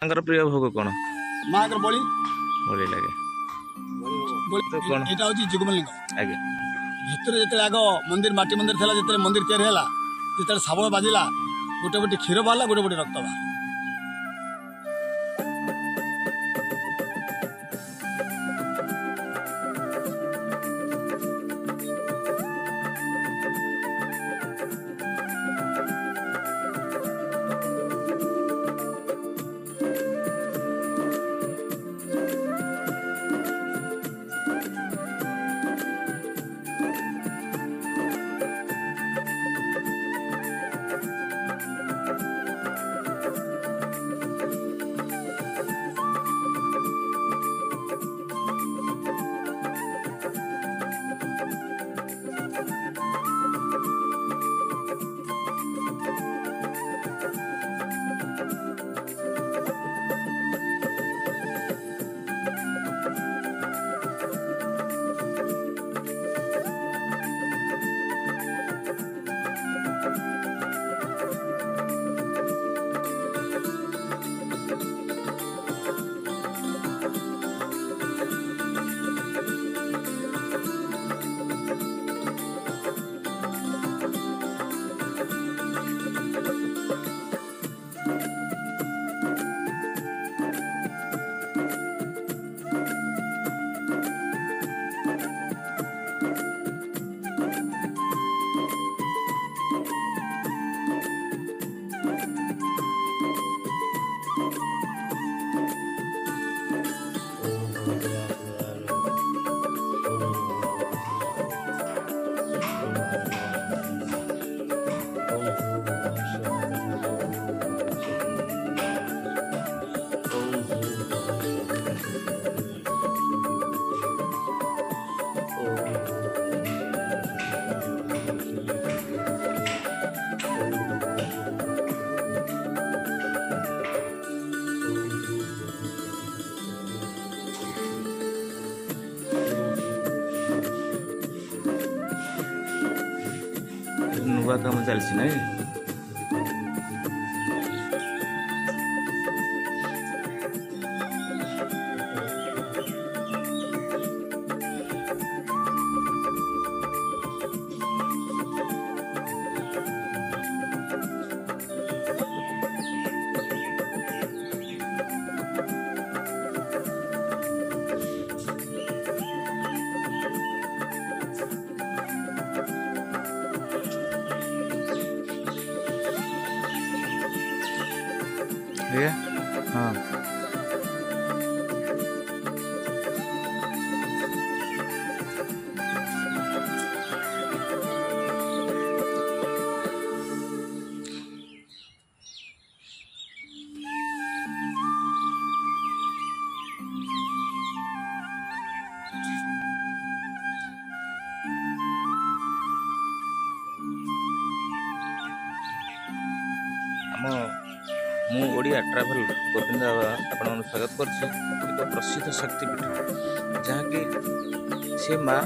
ତାଙ୍କର ପ୍ରିୟ ଭୋଗ କଣ? ମାଙ୍କର ବଳି ବଳି ଲାଗେ। ତ କଣ? ଏଇଟା ହଉଛି ଯୁଗ୍ମଲିଙ୍ଗ। ଆଜ୍ଞା। ଭିତରେ ଯେତେବେଳେ ଆଗ ମନ୍ଦିର ମାଟି ମନ୍ଦିର ଥିଲା, ଯେତେବେଳେ ମନ୍ଦିର ତିଆରି ହେଲା, ଯେତେବେଳେ ଶାବଳ ବାଜିଲା, ଗୋଟେ ପଟେ କ୍ଷୀର ବାହାରିଲା, ଗୋଟେ ପଟେ ରକ୍ତ ବାହାରିଲା। ନୂଆ କାମ ଚାଲିଛି ନାଇଁ? ଆଜ୍ଞା। ହଁ। ମୁଁ ଓଡ଼ିଆ ଟ୍ରାଭେଲ ଗୋବିନ୍ଦ ଆପଣଙ୍କୁ ସ୍ୱାଗତ କରୁଛି। ଏକ ପ୍ରସିଦ୍ଧ ଶକ୍ତିପୀଠ, ଯାହାକି ସେ ମା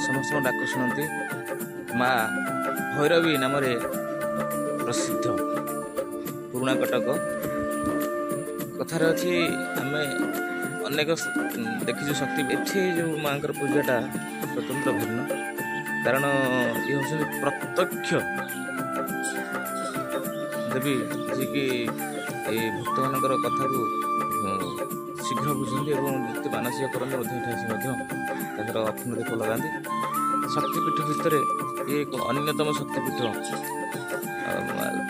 ସମସ୍ତଙ୍କ ଡାକ ଶୁଣନ୍ତି। ମା ଭୈରବୀ ନାମରେ ପ୍ରସିଦ୍ଧ ପୁରୁଣା କଟକ। କଥାରେ ଅଛି, ଆମେ ଅନେକ ଦେଖିଛୁ ଶକ୍ତି, ଏଠି ଯେଉଁ ମାଙ୍କର ପୂଜାଟା ସ୍ୱତନ୍ତ୍ର ଭିନ୍ନ। କାରଣ ଇଏ ହେଉଛନ୍ତି ପ୍ରତ୍ୟକ୍ଷ ଦେବୀ, ଯିଏକି ଏ ଭକ୍ତମାନଙ୍କର କଥାକୁ ଶୀଘ୍ର ବୁଝନ୍ତି ଏବଂ ଯେତେ ମାନସିକ କରନ୍ତି ମଧ୍ୟ ଏଠି ଆସି ମଧ୍ୟ ତାଙ୍କର ଅଖଣ୍ଡ ଦୀପ ଲଗାନ୍ତି। ଶକ୍ତିପୀଠ ଭିତରେ ଇଏ ଏକ ଅନ୍ୟତମ ଶକ୍ତିପୀଠ।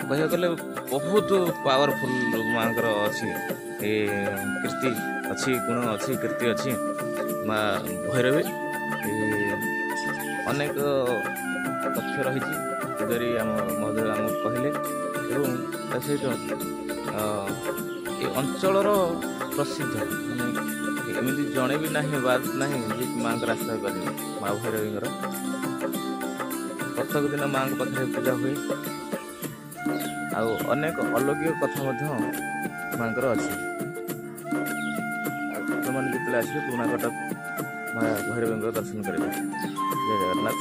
କହିବାକୁ ଗଲେ ବହୁତ ପାୱାରଫୁଲ୍ ମାଙ୍କର ଅଛି, ଏ କୀର୍ତ୍ତି ଅଛି, ଗୁଣ ଅଛି, କୀର୍ତ୍ତି ଅଛି। ମା ଭୈରବୀ ଅନେକ ତଥ୍ୟ ରହିଛି, ପୂଜାରୀ ମହୋଦୟ ଆମକୁ କହିଲେ। ଏବଂ ତା ସହିତ ଏ ଅଞ୍ଚଳର ପ୍ରସିଦ୍ଧ, ମାନେ ଏମିତି ଜଣେ ବି ନାହିଁ, ବାଦ ନାହିଁ ଯେ ମାଆଙ୍କର ଆଶ୍ରୟ କରିବେ। ମା ଭୈରବୀଙ୍କର ପ୍ରତ୍ୟେକ ଦିନ ମାଆଙ୍କ ପାଖରେ ପୂଜା ହୁଏ। ଆଉ ଅନେକ ଅଲୌକିକ କଥା ମଧ୍ୟ ମାଆଙ୍କର ଅଛି। ଆପଣମାନେ ଯେତେବେଳେ ଆସିବେ ପୁରୁଣା କଟକ ମା ଭୈରବୀଙ୍କର ଦର୍ଶନ କରିବେ। ଜୟ ଜଗନ୍ନାଥ।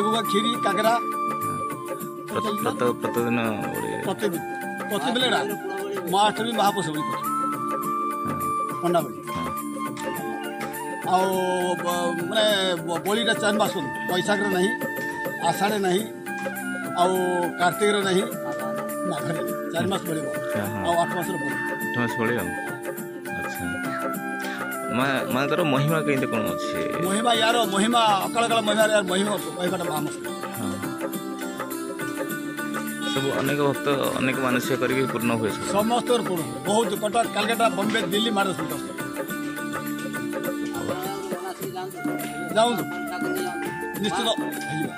ଭୋଗ କ୍ଷୀରି କାକରା ପ୍ରତିଦିନ ପ୍ରତିଦିନ ମହାଷ୍ଟମୀ ମହାପ୍ରସାଦ ପଣ୍ଡା ବଳି ଆଉ ମାନେ ବଳିଟା 4 ମାସ ବୈଶାଖରେ ନାହିଁ ଆଷାଢ଼ରେ ନାହିଁ ଆଉ କାର୍ତ୍ତିକରେ ନାହିଁ ମାଘରେ 4 ମାସ ବଳିବ ଆଉ 8 ମାସର ବଳି 8 ମାସ ବଳି ଆଉ ଆଚ୍ଛା ମାଙ୍କର ମହିମା କେମିତି କ'ଣ ଅଛି ମହିମା ୟାର ମହିମା ଅକାଳ କାଳ ମହିମାର ୟାର ମହିମା କହିବାଟା ମହାମୁସ୍କିଲ ସବୁ ଅନେକ ଭକ୍ତ ଅନେକ ମାନସିକ କରିକି ପୂର୍ଣ୍ଣ ହୁଏ ସମସ୍ତଙ୍କର ପୂର୍ଣ୍ଣ ବହୁତ କଟକ କାଲକାଟା ବମ୍ବେ ଦିଲ୍ଲୀ ମାଡ଼ ଯାଆନ୍ତୁ ନିଶ୍ଚିତ ହେଇଯିବ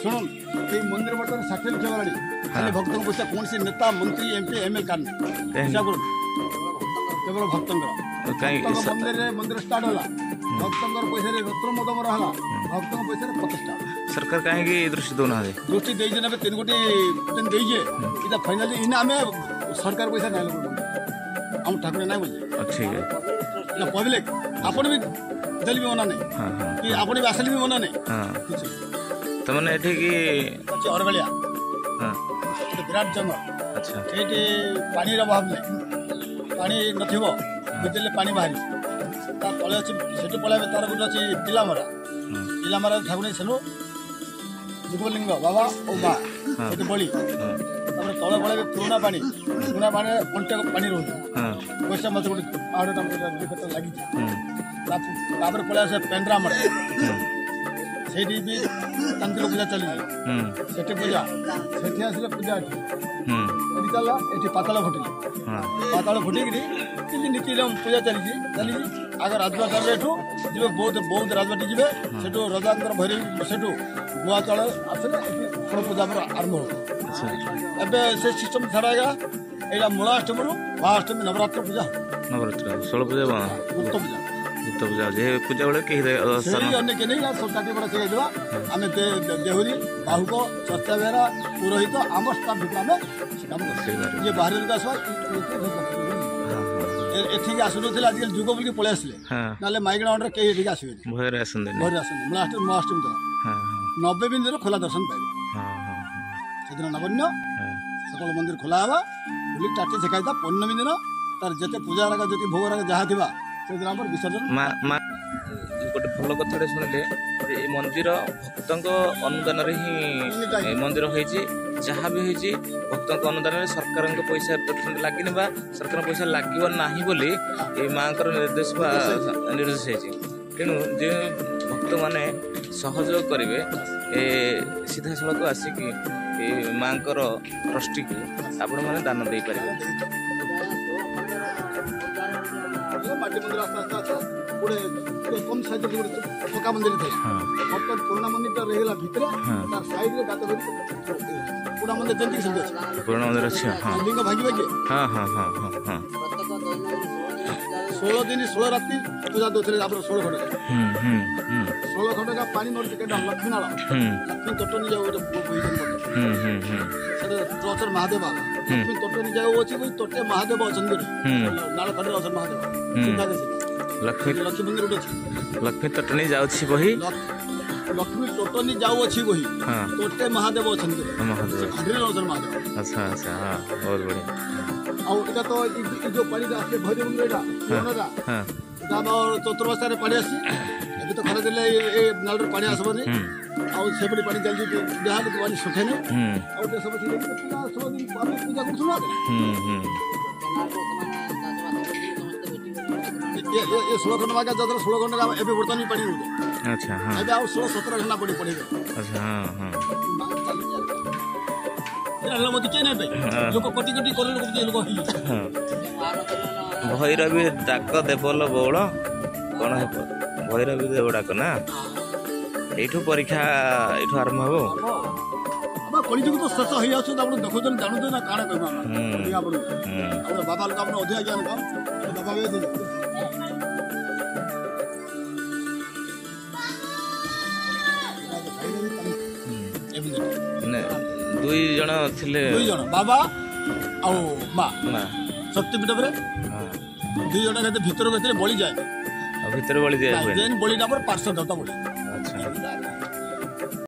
ଶୁଣନ୍ତୁ ଏଇ ମନ୍ଦିର ବର୍ତ୍ତମାନ 60 ଲକ୍ଷ ଗଲାଣି ଖାଲି ଭକ୍ତଙ୍କ ପଇସା କୌଣସି ନେତା ମନ୍ତ୍ରୀ MP ML କାରଣ କେବଳ ଭକ୍ତଙ୍କର ମନ୍ଦିର ଷ୍ଟାର୍ଟ ହେଲା ଭକ୍ତଙ୍କର ପଇସାରେ ରତ୍ନ ମଦମର ହେଲା ଭକ୍ତଙ୍କ ପଇସାରେ ପ୍ରତିଷ୍ଠା ସରକାର କାହିଁକି ଦୃଷ୍ଟି ଦେଉନାହାନ୍ତି ଦୃଷ୍ଟି ଦେଇଛେ ଏବେ 3 କୋଟି ଦେଇଛେ ଏଇଟା ଫାଇନାଲି ଇନା ଆମେ ସରକାର ପଇସା ନାଇଁ ଆମ ଠାକୁର ନାଇଁ ବୁଝେ ଠିକ ପବ୍ଲିକ ଆପଣ ବି ଦେଲେ ବି ମନା ନାହିଁ କି ଆପଣ ବି ଆସିଲେ ବି ମନା ନାହିଁ ତାମାନେ ଏଠିକି ଅଛି ଅରଗଳିଆ ବିରାଟ ଜଙ୍ଗଲ ଆଚ୍ଛା ସେଇଠି ପାଣିର ଅଭାବ ନାହିଁ ପାଣି ନଥିବ ଭିତରେ ପାଣି ବାହାରି ତା ତଳେ ଅଛି ସେଠୁ ପଳାଇବେ ତାର ଗୋଟେ ଅଛି ପିଲାମରା ଠାକୁର ସେନୁ ଯୁଗଲିଙ୍ଗ ବାବା ଓ ମା ସେଠି ବଳି ତାପରେ ତଳେ ପଳାଇବେ ପୁରୁଣା ପାଣିରେ କଣ୍ଟେ ପାଣି ରହୁଛି ପଇସା ମାଛ ଗୋଟେ ପାହାଡ଼ଟା ଲାଗିଛି ତାପରେ ପଳାଇ ଆସେ ପେଣ୍ଡ୍ରାମରା ସେଇଠି ବି ତାନ୍ତ୍ରିକ ପୂଜା ଚାଲିଛି ସେଠି ପୂଜା ସେଠି ଆସିଲେ ପୂଜା ଏଠି ଚାଲିଲା ଏଠି ପାତାଳ ଫୁଟିକିରି କିନ୍ତୁ ନୀତି ପୂଜା ଚାଲିଛି ଆଗ ରାଜବାଟ ଚାଲିଲେ ଏଠୁ ଯିବେ ବହୁତ ରାଜବାଟି ଯିବେ ସେଠୁ ରଜାଙ୍କର ଭୈରବୀ ସେଠୁ ନୂଆ ଚାଳ ଆସିଲେ ଏଠି ଷୋଳ ପୂଜା ଆମର ଆରମ୍ଭ ହେବ ଏବେ ସେ ସିଷ୍ଟମ ଛଡ଼ା ହେଇଗଲା ଏଇଟା ମୂଳାଷ୍ଟମୀରୁ ମହାଷ୍ଟମୀ ନବରାତ୍ର ପୂଜା ନବରାତ୍ର ଷୋଳ ପୂଜା ଗୁପ୍ତ ପୂଜା ଯେ ପୂଜା ବେଳେ କେହି ଅନ୍ୟ କେହି କାଟି ବଡ଼ ଶିଖାଇଦେବା ଆମେ ଦେହୁରୀ ବାହୁକ ଚର୍ଚ୍ଚା ବେହେରା ପୁରୋହିତ ଆମ ଷ୍ଟାଫ୍ ଭିତରେ ଆମେ ସେ କାମ କରିବୁ ଯିଏ ବାହାରେ ଲୋକ ଆସିବା ଏଠିକି ଆସୁନଥିଲେ ଆଜିକାଲି ଯୁଗ ବୋଲିକି ପଳେଇ ଆସିଲେ ନହେଲେ ମାଇଗଣା ଅଣ୍ଡରେ କେହି ଏଠିକି ଆସିବେନି ଭୟରେ ଆସନ୍ତି ମହାଷ୍ଟମୀ ଦିନ 90 ବିନ୍ଦୁର ଖୋଲା ଦର୍ଶନ ପାଇବେ ସେଦିନ ନବନ୍ୟ ସକଳ ମନ୍ଦିର ଖୋଲା ହେବା ବୁଲି ଟାଟି ଶିଖାଇଦେବା ପୂର୍ଣ୍ଣମୀ ଦିନ ତାର ଯେତେ ପୂଜା ରାଗ ଯେତେ ଭୋଗ ରାଗ ଯାହା ଥିବା ସେଦିନ ଆମର ବିସର୍ଜନ ଗୋଟେ ଭଲ କଥାଟେ ଶୁଣିଲେ ଯେ ଏ ମନ୍ଦିର ଭକ୍ତଙ୍କ ଅନୁଦାନରେ ହିଁ ମନ୍ଦିର ହେଇଛି ଯାହା ବି ହେଇଛି ଭକ୍ତଙ୍କ ଅନୁଦାନରେ ସରକାରଙ୍କ ପଇସା ଲାଗିନି ବା ସରକାରଙ୍କ ପଇସା ଲାଗିବ ନାହିଁ ବୋଲି ଏ ମାଙ୍କର ନିର୍ଦ୍ଦେଶ ହେଇଛି ତେଣୁ ଯେ ଭକ୍ତମାନେ ସହଯୋଗ କରିବେ ଏ ସିଧାସଳଖ ଆସିକି ଏ ମାଙ୍କର ଟ୍ରଷ୍ଟିକୁ ଆପଣମାନେ ଦାନ ଦେଇପାରିବେ ମାଟି ମନ୍ଦିର ଆସ୍ତେ ଆସ୍ତେ ଗୋଟେ କମ୍ ସାଇଜ୍ ଗୋଟେ ପକ୍କା ମନ୍ଦିର ଥିଲା ବର୍ତ୍ତମାନ ପୁରୁଣା ମନ୍ଦିରଟା ରହିଗଲା ଭିତରେ ତାର ସାଇଡ୍ରେ ଗାତ କରି ପୁରୁଣା ମନ୍ଦିର ଯେମିତି ସେମିତି ଅଛି ପୁରୁଣା ମନ୍ଦିର ଅଛି ଲିଙ୍ଗ ଭାଙ୍ଗିବେ କି 16 ଦିନ 16 ରାତି ପୂଜା ଦଉଥିଲେ ଆମର 16 ଖଣ୍ଡ 16 ଖଣ୍ଡ ପାଣି ନଦୀ କେଟା ଲକ୍ଷ୍ମୀ ନାଳ ଲକ୍ଷ୍ମୀ ତଟନୀ ଯାଉ ଗୋଟେ ସେଟା ଟ୍ରଚର ମହାଦେବ ଲକ୍ଷ୍ମୀ ତଟନୀ ଯାଉ ଅଛି ତୋଟେ ମହାଦେବ ଅଛନ୍ତି ନାଳ ଖଣ୍ଡରେ ଅଛନ୍ତି ମହାଦେବ ଲକ୍ଷ୍ମୀ ମନ୍ଦିର ଗୋଟେ ଅଛି ଲକ୍ଷ୍ମୀ ତଟନୀ ଯାଉଛି ବହି ଲକ୍ଷ୍ମୀ ତଟନୀ ଯାଉଅଛି ବହି ତୋଟେ ମହାଦେବ ଅଛନ୍ତି ମହାଦେବ ଆଚ୍ଛା ଆଚ୍ଛା ବହୁତ ବଢ଼ିଆ ଆଉ ଏଇଟା ତ ଏ ଯୋଉ ପାଣିଟା ଆସିଲେ ଭୈରବ ଏଇଟା ଏଇଟା ଆମର ଚତୁର୍ମାସରେ ପାଣି ଆସିଛି ଏବେ ତ ଖରା ଦେଲେ ଏ ନାଳରେ ପାଣି ଆସିବନି ଆଉ ସେପଟେ ପାଣି ଚାଲିଛି ଯାହାକୁ ପାଣି ଶୁଖେନି ଆଉ ସବୁ ଆମେ ପୂଜା କରୁଛୁ ନା ଏ 16 ଖଣ୍ଡ ମାଗା ଯାତ୍ରା 16 ଖଣ୍ଡ ଏବେ ବର୍ତ୍ତମାନ ପାଣି ରହୁଛି ଆଚ୍ଛା ଏବେ ଆଉ 16-17 ଘଣ୍ଟା ପଡ଼ିବ ଆଚ୍ଛା ମତେ କିଏ ନେବେ ଲୋକ କୋଟି କୋଟି କରୋଡ଼ ଲୋକ ହେଇଯାଇଛି ଭୈରବୀ ଡାକ ଦେବଲ ବଉଳ କ'ଣ ହେବ ଭୈରବୀ ଦେବ ଡାକ ନା ଏଇଠୁ ପରୀକ୍ଷା ଏଇଠୁ ଆରମ୍ଭ ହବ କଳିଯୁଗ ତ ଶେଷ ହେଇଯାଉଛନ୍ତି ଆପଣ ଦେଖୁଛନ୍ତି ଜାଣୁଛନ୍ତି ନା କାଣା କହିବା ଆପଣ ବାବା ଲୋକ ଆପଣ ଅଧିକା ଜ୍ଞାନ କମ୍ ବାବା ବି ଦୁଇ ଜଣ ଥିଲେ ବାବା ଆଉ ମା ଶକ୍ତିପୀଠ ପରେ 2 ଜଣ ଭିତରକୁ ବଳି ଯାଏ ଭିତରେ ବଳି ଦିଆ ବଳିଟା ଆମର 500 ବଳି ଆଚ୍ଛା